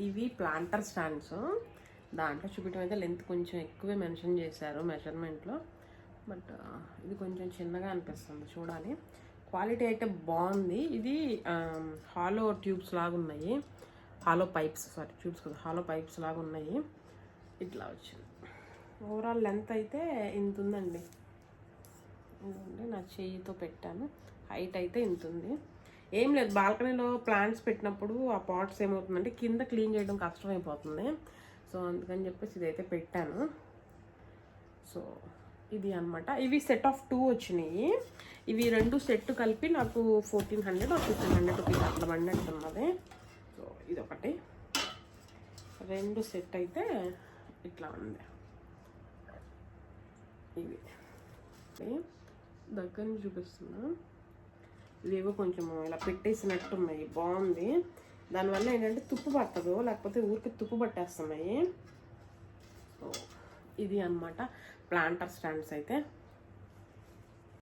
ఇవి planter stands. దాంట్లో చూపించడం అయితే లెంత్ కొంచెం ఎక్కువే మెన్షన్ చేశారు మెజర్మెంట్లో. బట్ ఇది కొంచెం చిన్నగా అనిపిస్తుంది, చూడాలి. క్వాలిటీ అయితే బాగుంది. ఇది హాలో ట్యూబ్స్ లాగా ఉన్నాయి, హాలో పైప్స్, సారీ ట్యూబ్స్ కదా, హాలో పైప్స్ లాగా ఉన్నాయి. ఇట్లా వచ్చింది. ఓవరాల్ లెంత్ అయితే ఇంత ఉందండి. ఇదండి నా చెయ్యితో పెట్టాను. హైట్ అయితే ఇంత ఉంది. ఏం లేదు, బాల్కనీలో ప్లాంట్స్ పెట్టినప్పుడు ఆ పాట్స్ ఏమవుతుందంటే కింద క్లీన్ చేయడం కష్టమైపోతుంది. సో అందుకని చెప్పేసి ఇదైతే పెట్టాను. సో ఇది అనమాట. ఇవి సెట్ ఆఫ్ 2 వచ్చినాయి. ఇవి 2 సెట్ కలిపి నాకు 1400 or 1500 రూపీస్ అట్లా పడినట్టున్నది. సో ఇది ఒకటి, 2 సెట్ అయితే ఇట్లా ఉంది. ఇవి దగ్గర నుంచి చూపిస్తున్నా. ఇవేవో కొంచెము ఇలా పెట్టేసినట్టున్నాయి, బాగుంది. దానివల్ల ఏంటంటే తుప్పు పట్టదు, లేకపోతే ఊరికి తుప్పు పట్టేస్తున్నాయి. సో ఇది అనమాట ప్లాంటర్ స్టాండ్స్ అయితే.